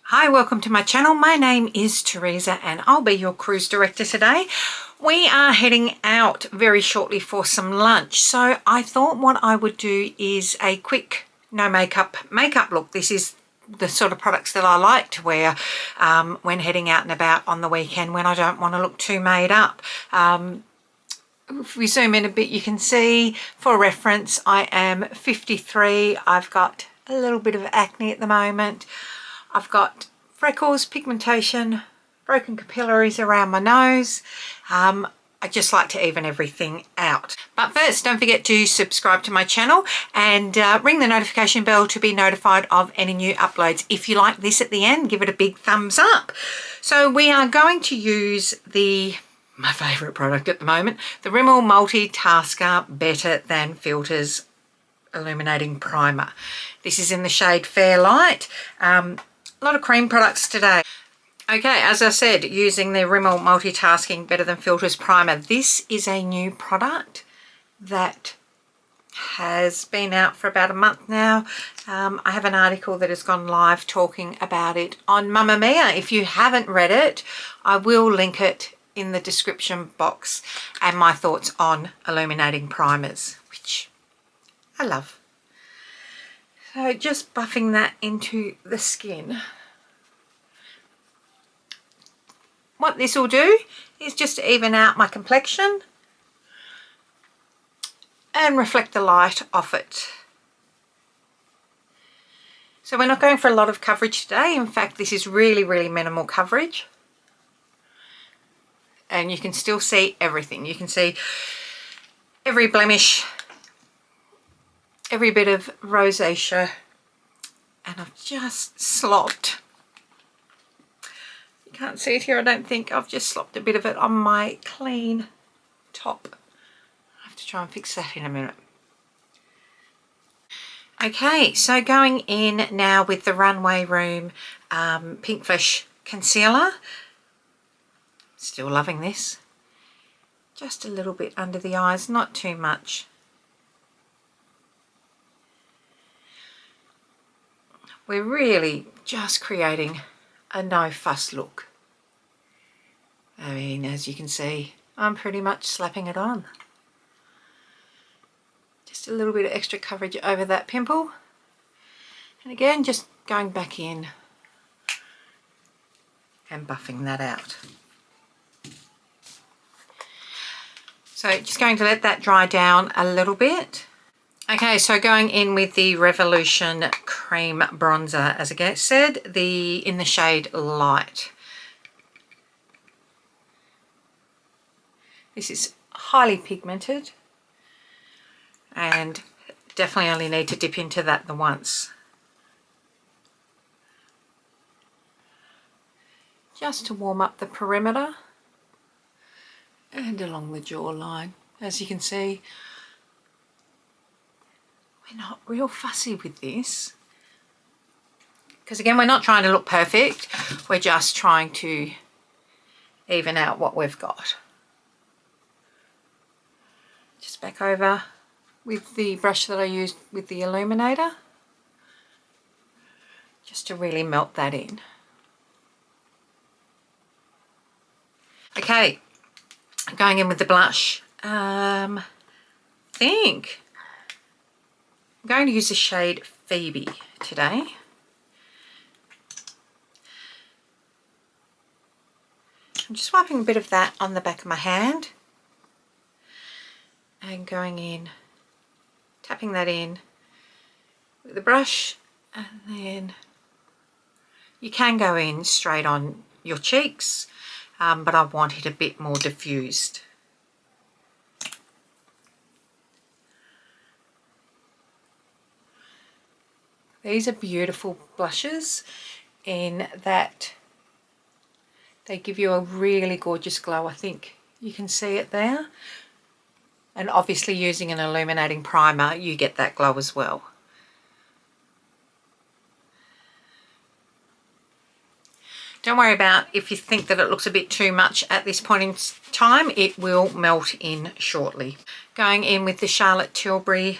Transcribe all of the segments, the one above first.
Hi, welcome to my channel. My name is Teresa and I'll be your cruise director today. We are heading out very shortly for some lunch, so I thought what I would do is a quick no makeup look. This is the sort of products that I like to wear when heading out and about on the weekend when I don't want to look too made up. If we zoom in a bit, you can see, for reference, I am 53. I've got a little bit of acne at the moment. I've got freckles, pigmentation, broken capillaries around my nose. I just like to even everything out. But first, don't forget to subscribe to my channel and ring the notification bell to be notified of any new uploads. If you like this at the end, give it a big thumbs up. So we are going to use my favourite product at the moment, the Rimmel Multitasker Better Than Filters Illuminating Primer. This is in the shade Fairlight. A lot of cream products today. Okay, as I said, using the Rimmel Multitasking Better Than Filters Primer. This is a new product that has been out for about a month now. I have an article that has gone live talking about it on Mamamia. If you haven't read it, I will link it in the description box, and my thoughts on illuminating primers, which I love. So just buffing that into the skin. What this will do is just to even out my complexion and reflect the light off it. So we're not going for a lot of coverage today. In fact, this is really, really minimal coverage. And you can still see everything. You can see every blemish, every bit of rosacea, and I've just slopped. You can't see it here, I don't think. I've just slopped a bit of it on my clean top. I have to try and fix that in a minute. Okay, so going in now with the Runway Room Pink Flesh Concealer. Still loving this. Just a little bit under the eyes, not too much. We're really just creating a no fuss look. I mean, as you can see, I'm pretty much slapping it on. Just a little bit of extra coverage over that pimple. And again, just going back in and buffing that out. So just going to let that dry down a little bit. Okay, so going in with the Revolution Cream Bronzer, as I said, in the shade Light. This is highly pigmented and definitely only need to dip into that the once. Just to warm up the perimeter and along the jawline. As you can see, we're not real fussy with this, because again, we're not trying to look perfect, we're just trying to even out what we've got. Just back over with the brush that I used with the illuminator, just to really melt that in. Okay, going in with the blush. I'm going to use the shade Phoebe today. I'm just wiping a bit of that on the back of my hand and going in, tapping that in with the brush, and then you can go in straight on your cheeks, but I want it a bit more diffused. These are beautiful blushes in that they give you a really gorgeous glow. I think you can see it there. And obviously using an illuminating primer, you get that glow as well. Don't worry about if you think that it looks a bit too much at this point in time. It will melt in shortly. Going in with the Charlotte Tilbury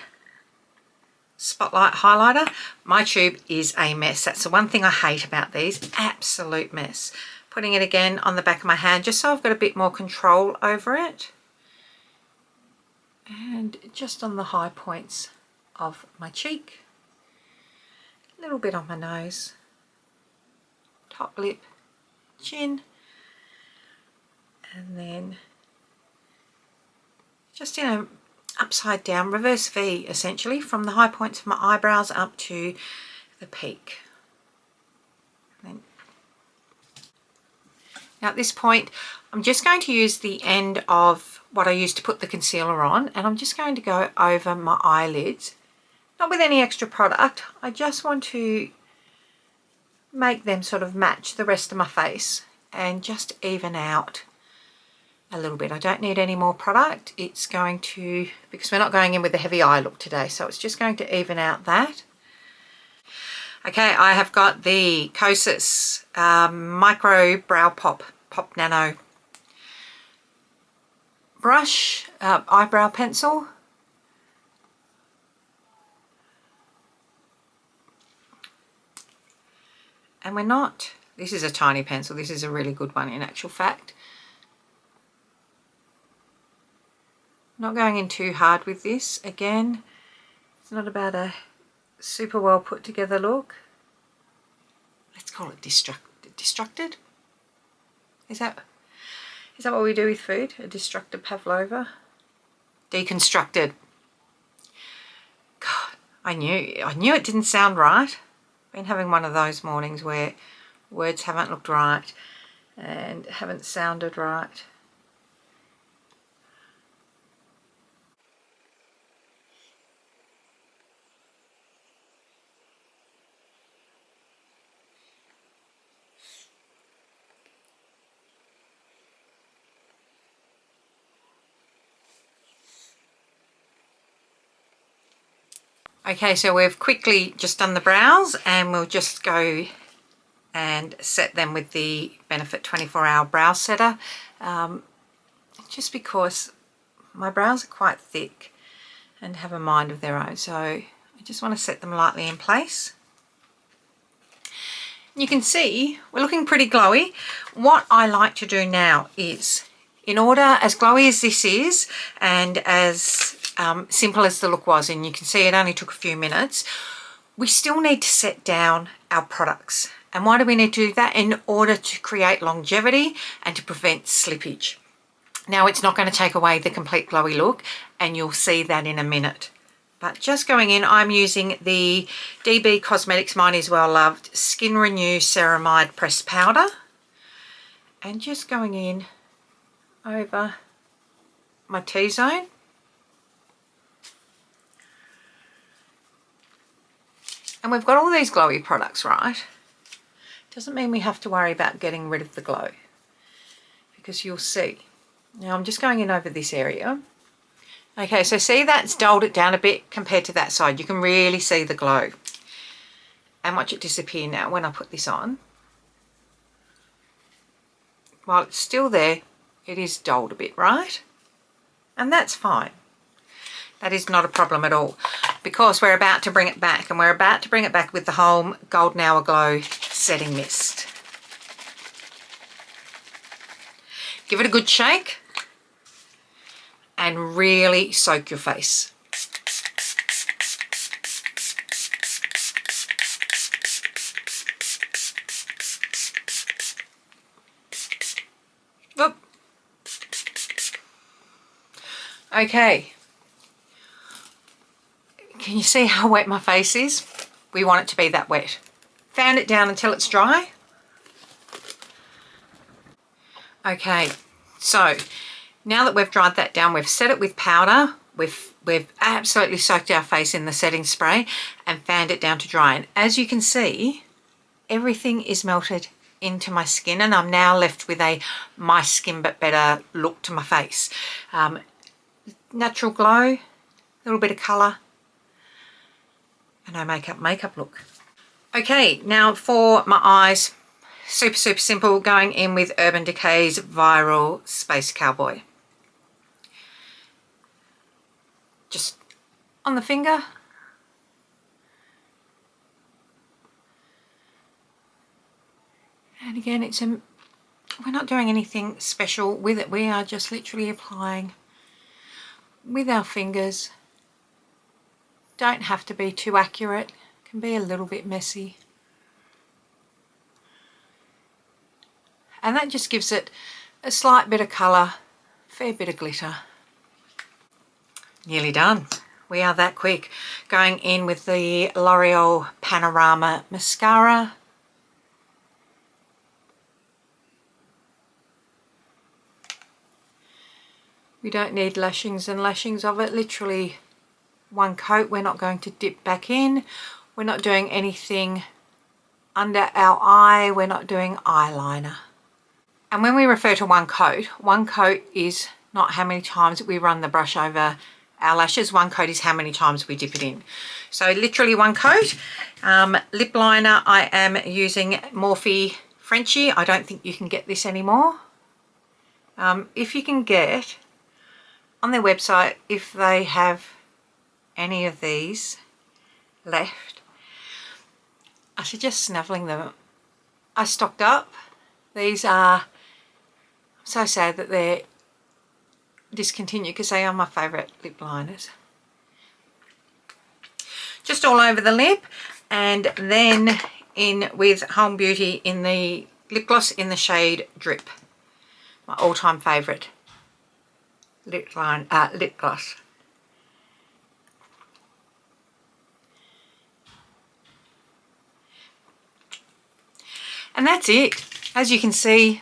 Spotlight highlighter. My tube is a mess. That's the one thing I hate about these. Absolute mess. Putting it again on the back of my hand just so I've got a bit more control over it. And just on the high points of my cheek. A little bit on my nose. Top lip. Chin. And then just in a upside down reverse V, essentially, from the high points of my eyebrows up to the peak. Now at this point I'm just going to use the end of what I used to put the concealer on, and I'm just going to go over my eyelids, not with any extra product. I just want to make them sort of match the rest of my face and just even out a little bit. I don't need any more product. It's going to, because we're not going in with a heavy eye look today, so it's just going to even out that. Okay, I have got the Kosas Micro Brow Pop Nano brush, eyebrow pencil. And we're not, this is a tiny pencil, this is a really good one in actual fact. Not going in too hard with this. Again, it's not about a super well put together look. Let's call it destructed. Is that what we do with food? A destructed pavlova? Deconstructed. God, I knew it didn't sound right. Been having one of those mornings where words haven't looked right and haven't sounded right. Okay, so we've quickly just done the brows, and we'll just go and set them with the Benefit 24-Hour Brow Setter, just because my brows are quite thick and have a mind of their own, so I just want to set them lightly in place. You can see we're looking pretty glowy. What I like to do now is, in order, as glowy as this is and as simple as the look was, and you can see it only took a few minutes, we still need to set down our products. And why do we need to do that? In order to create longevity and to prevent slippage. Now, it's not going to take away the complete glowy look, and you'll see that in a minute. But just going in, I'm using the DB Cosmetics Mine Is Well Loved Skin Renew Ceramide Pressed Powder, and just going in over my T-zone. And we've got all these glowy products, right? Doesn't mean we have to worry about getting rid of the glow, because you'll see. Now I'm just going in over this area. Okay, so see, that's dulled it down a bit compared to that side. You can really see the glow. And watch it disappear now when I put this on. While it's still there, it is dulled a bit, right? And that's fine. That is not a problem at all, because we're about to bring it back, and we're about to bring it back with the Holme Golden Hour Glow Setting Mist. Give it a good shake and really soak your face. Oop. Okay. Can you see how wet my face is? We want it to be that wet. Fan it down until it's dry. Okay, so now that we've dried that down, we've set it with powder, we've absolutely soaked our face in the setting spray and fanned it down to dry. And as you can see, everything is melted into my skin, and I'm now left with a my skin but better look to my face. Natural glow, a little bit of colour, and no makeup look. Okay, now for my eyes, super simple, going in with Urban Decay's Viral Space Cowboy. Just on the finger, And again, we're not doing anything special with it. We are just literally applying with our fingers. Don't have to be too accurate. It can be a little bit messy. And that just gives it a slight bit of colour, fair bit of glitter. Nearly done. We are that quick. Going in with the L'Oreal Panorama Mascara. We don't need lashings and lashings of it. Literally one coat. We're not going to dip back in. We're not doing anything under our eye. We're not doing eyeliner. And when we refer to one coat is not how many times we run the brush over our lashes. One coat is how many times we dip it in. So literally one coat. Lip liner, I am using Morphe Frenchie. I don't think you can get this anymore. If you can get on their website, if they have any of these left, I suggest snuffling them. I stocked up. These are, I'm so sad that they're discontinued because they are my favourite lip liners. Just all over the lip, and then in with Holme Beauty in the lip gloss in the shade Drip. My all-time favourite lip gloss. And that's it. As you can see,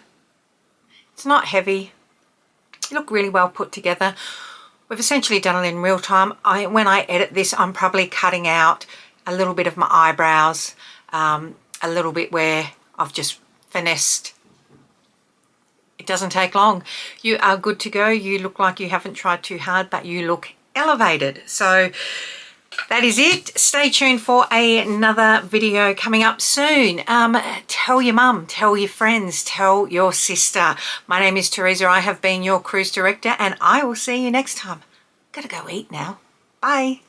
it's not heavy. You look really well put together. We've essentially done it in real time. When I edit this, I'm probably cutting out a little bit of my eyebrows, a little bit where I've just finessed. It doesn't take long. You are good to go. You look like you haven't tried too hard, but you look elevated. So that is it. Stay tuned for another video coming up soon. Tell your mum, tell your friends, tell your sister. My name is Teresa. I have been your cruise director, and I will see you next time. Gotta go eat now. Bye.